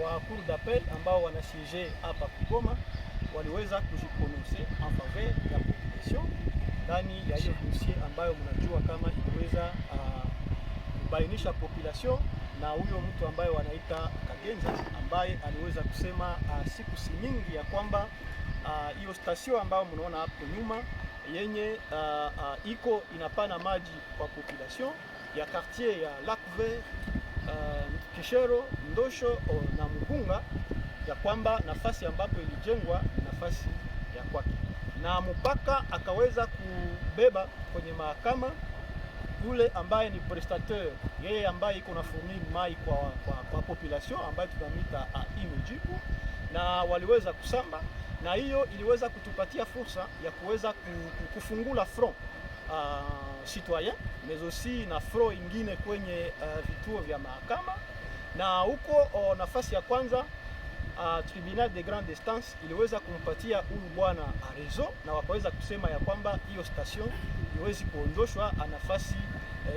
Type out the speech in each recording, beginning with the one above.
wa cour d'appel ambao wanasije hapa Goma waliweza kujiprononce en faveur ya population ndani ya hiyo dossier ambayo mnajua kama iliweza kubainisha population na huyo mtu ambaye wanaita Kagenza ambaye aliweza kusema siku si nyingi ya kwamba hiyo station ambayo mnaona hapo nyuma yenye iko inapana maji kwa population ya quartier ya Lac Vert, Kishero, Ndosho na Mugunga, ya kwamba nafasi ambapo ilijengwa ni nafasi ya kwake, na mpaka akaweza kubeba kwenye mahakama yule ambaye ni prestateur, yeye ambaye iko na fournir mai kwa population ambaye tunamita Imejibu, na waliweza kusamba, na hiyo iliweza kutupatia fursa ya kuweza kufungula front citoyen mais aussi na front ingine kwenye vituo vya mahakama, na huko nafasi ya kwanza tribunal de grande instance iliweza kumpatia huyu bwana rezo, na wakaweza kusema ya kwamba hiyo station iwezi kuondoshwa nafasi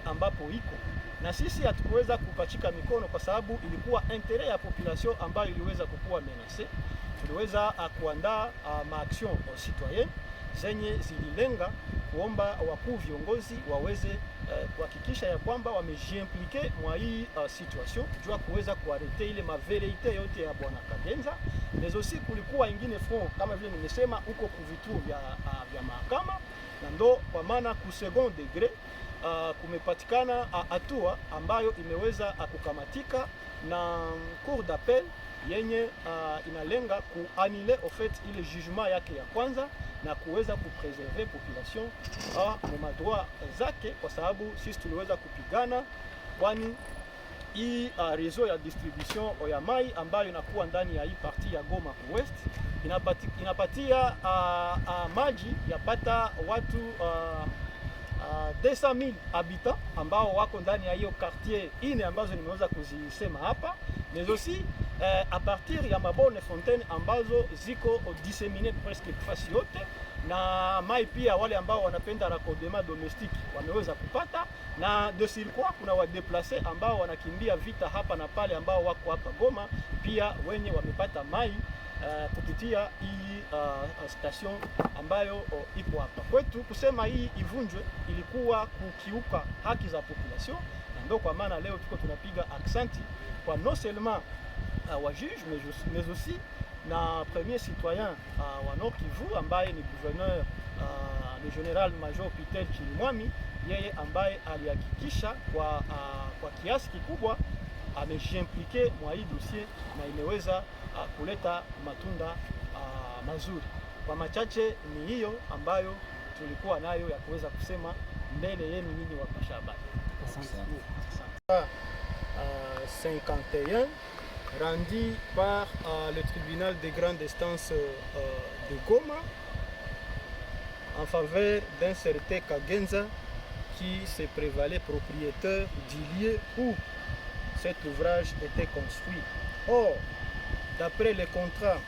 ambapo iko, na sisi hatukuweza kupachika mikono kwa sababu ilikuwa interet ya population ambayo iliweza kukua menace. Tuliweza kuandaa maaction citoyen zenye zililenga kuomba wakuu viongozi waweze kuhakikisha ya kwamba wamejiimplike mwa hii situation jua kuweza kuarete ile maveleite yote ya bwana Kagenza. Mais aussi kulikuwa ingine front kama vile nimesema huko kuvituo vya mahakama, na ndo kwa maana ku second degré kumepatikana hatua ambayo imeweza kukamatika na cour d'appel yenye inalenga kuanile au fait ile jugement yake ya kwanza na kuweza kupreserver population mu madroit zake, kwa sababu sisi tuliweza kupigana, kwani hii réseau ya distribution ya mai ambayo inakuwa ndani ya hii parti ya Goma West inapatia maji yapata watu 200,000 habitants ambao wako ndani ya hiyo quartier ine ambazo nimeweza kuzisema hapa, mais aussi a partir ya mabone fontaine ambazo ziko disséminé presque fasi yote, na mai pia wale ambao wanapenda raccordement domestique wameweza kupata, na de surcroît kuna wadeplace ambao wanakimbia vita hapa na pale ambao wako hapa Goma pia wenye wamepata mai kupitia hii station ambayo iko hapa kwetu. Kusema hii ivunjwe ilikuwa kukiuka haki za population, na ndio kwa maana leo tuko tunapiga accenti kwa non seulement wa juge mais aussi na premier citoyen wa Nord Kivu ambaye ni gouverneur le général major Peter Chirimwami, yeye ambaye alihakikisha kwa kiasi kikubwa amejiimplike mwa hii dossier na imeweza kuleta matunda mazuri. Kwa machache ni hiyo ambayo tulikuwa nayo ya kuweza kusema mbele yenu nyinyi wapasha habari. 51 rendu par le tribunal de grande instance de Goma en faveur d'un certain Kagenza qui se prévalait propriétaire du lieu où cet ouvrage était construit. Or, d'après le contrat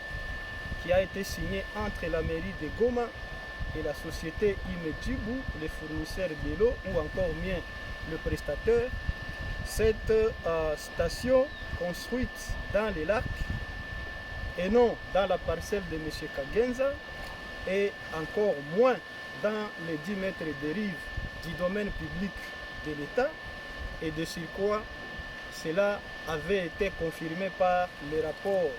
qui a été signé entre la mairie de Goma et la société Imejibu, le fournisseur de l'eau, ou encore mieux le prestataire, cette station construite dans les lacs et non dans la parcelle de M. Kagenza, et encore moins dans les 10 mètres de rive du domaine public de l'État, et de surcroît, cela avait été confirmé par les rapports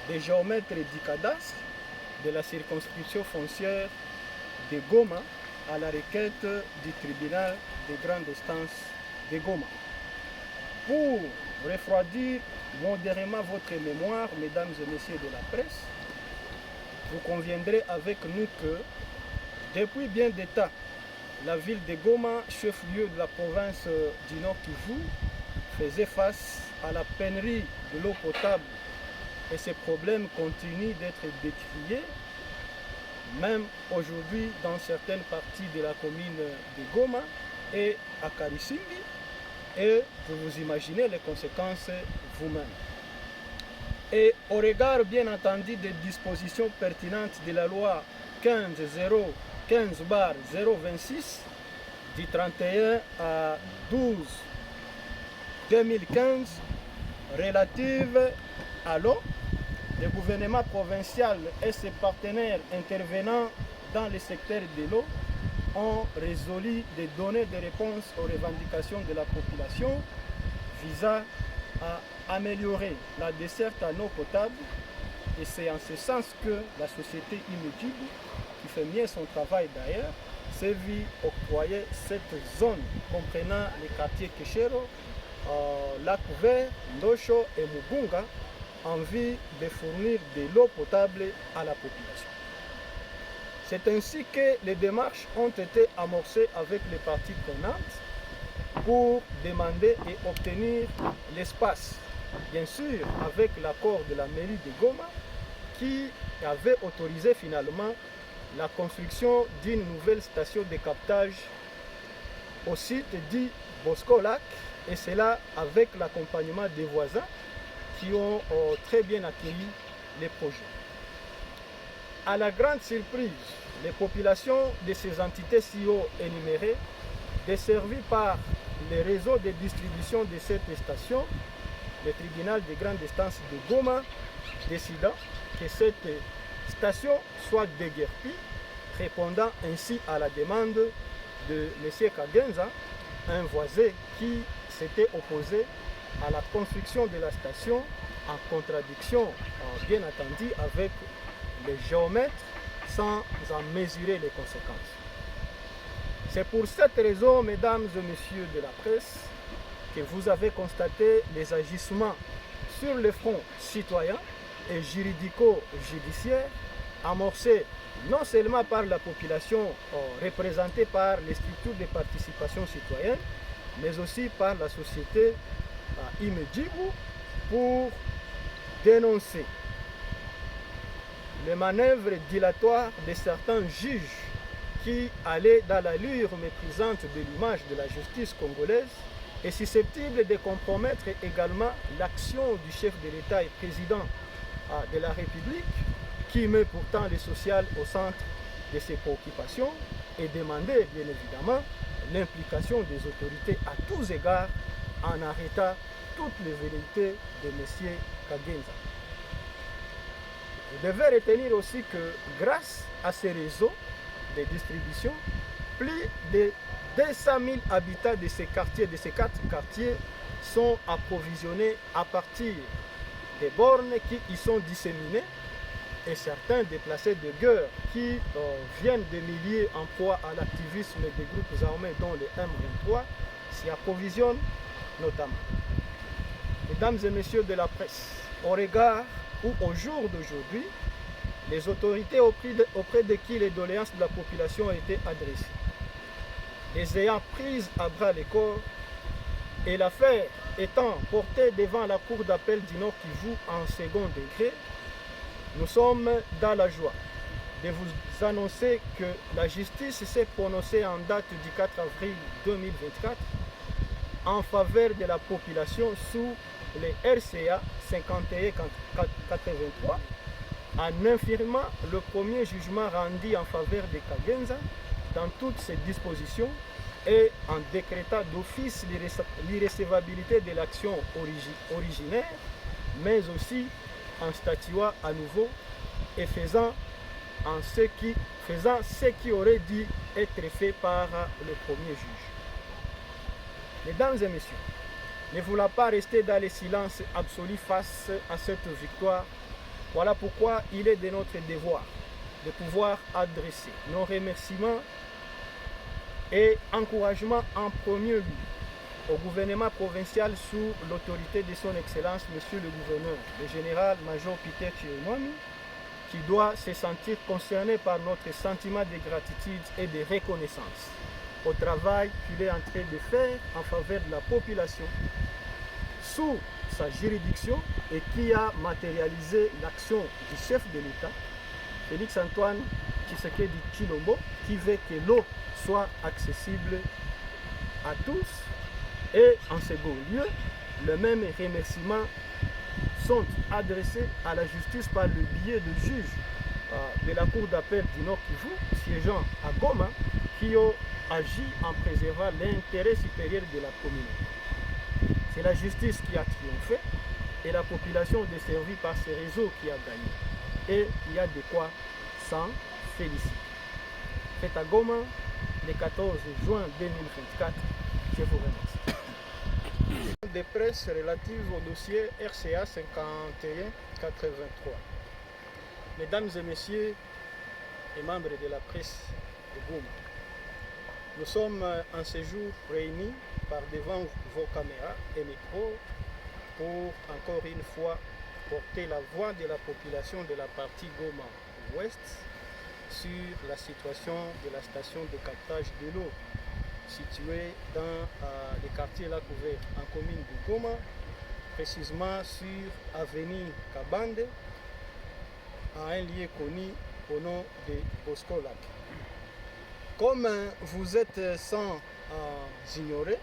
des géomètres du cadastre de la circonscription foncière de Goma à la requête du tribunal de grande instance de Goma. Pour refroidir modérément votre mémoire, mesdames et messieurs de la presse, vous conviendrez avec nous que depuis bien des temps, la ville de Goma, chef-lieu de la province du Nord Kivu, faisait face à la pénurie de l'eau potable, et ces problèmes continuent d'être décriés, même aujourd'hui dans certaines parties de la commune de Goma et à Karisimbi, et vous imaginez les conséquences vous-même. Et au regard bien entendu des dispositions pertinentes de la loi 15/026 du 31 à 12 2015 relative à l'eau, le gouvernement provincial et ses partenaires intervenant dans le secteur de l'eau ont résolu de donner des réponses aux revendications de la population visant à améliorer la desserte en eau potable. Et c'est en ce sens que la société Imedjib, qui fait bien son travail d'ailleurs, s'est vu octroyer cette zone comprenant les quartiers Keshero, Lac Vert, Ndosho et Mugunga en vue de fournir de l'eau potable à la population. C'est ainsi que les démarches ont été amorcées avec les parties prenantes pour demander et obtenir l'espace, bien sûr avec l'accord de la mairie de Goma qui avait autorisé finalement la construction d'une nouvelle station de captage au site dit Bosco Lac, et cela avec l'accompagnement des voisins qui ont très bien accueilli les projets. À la grande surprise, les populations de ces entités si haut énumérées, desservies par les réseaux de distribution de cette station, le tribunal de grande instance de Goma décida que cette station soit déguerpie, répondant ainsi à la demande de M. Kagenza, un voisin qui s'était opposé à la construction de la station en contradiction, bien entendu, avec les géomètres sans en mesurer les conséquences. C'est pour cette raison, mesdames et messieurs de la presse, que vous avez constaté les agissements sur le front citoyen et juridico-judiciaire amorcés non seulement par la population représentée par les structures de participation citoyenne, mais aussi par la société Imedjib pour dénoncer les manœuvres dilatoires de certains juges qui allaient dans l'allure méprisante de l'image de la justice congolaise et susceptible de compromettre également l'action du chef de l'État et président de la République, qui met pourtant le social au centre de ses préoccupations et demandait bien évidemment l'implication des autorités à tous égards en arrêtant toutes les velléités de M. Kagenza. Vous devez retenir aussi que grâce à ces réseaux de distribution, plus de 200 000 habitants de ces quartiers, de ces 4 quartiers, sont approvisionnés à partir des bornes qui y sont disséminées, et certains déplacés de guerre qui viennent des milliers en proie à l'activisme des groupes armés dont les M23 s'y approvisionnent notamment. Mesdames et messieurs de la presse, au regard ou au jour d'aujourd'hui, les autorités auprès de qui les doléances de la population ont été adressées, les ayant prises à bras le corps, et l'affaire étant portée devant la cour d'appel du Nord Kivu en second degré, nous sommes dans la joie de vous annoncer que la justice s'est prononcée en date du 4 avril 2024 en faveur de la population sous les RCA 51-83 en infirmant le premier jugement rendu en faveur de Kagenza dans toutes ses dispositions et en décrétant d'office l'irrécevabilité de l'action originaire, mais aussi en statuant à nouveau et faisant ce qui aurait dû être fait par le premier juge. Mesdames et messieurs, ne voulant pas rester dans le silence absolu face à cette victoire, voilà pourquoi il est de notre devoir de pouvoir adresser nos remerciements et encouragements en premier lieu au gouvernement provincial sous l'autorité de son Excellence, Monsieur le Gouverneur, le général-major Peter Chirimwami, qui doit se sentir concerné par notre sentiment de gratitude et de reconnaissance au travail qu'il est en train de faire en faveur de la population sous sa juridiction et qui a matérialisé l'action du chef de l'État, Félix Antoine Tshisekedi Tshilombo, qui veut que l'eau soit accessible à tous. Et en second lieu, les mêmes remerciements sont adressés à la justice par le biais de juges de la Cour d'appel du Nord Kivu, siégeant à Goma, qui ont agi en préservant l'intérêt supérieur de la communauté. C'est la justice qui a triomphé et la population desservie par ce réseau qui a gagné. Et il y a de quoi s'en féliciter. Faites à Goma le 14 juin 2024. Je vous remercie. Des presse relatives au dossier RCA 5183. Mesdames et messieurs et membres de la presse de Goma, nous sommes en ce jour réunis par devant vos caméras et micros pour encore une fois porter la voix de la population de la partie Goma Ouest sur la situation de la station de captage de l'eau située dans le quartier Lac Ouvert en commune de Goma, précisément sur avenue Kabande, à un lieu connu au nom de Bosco Lac. Comme vous êtes sans ignorer,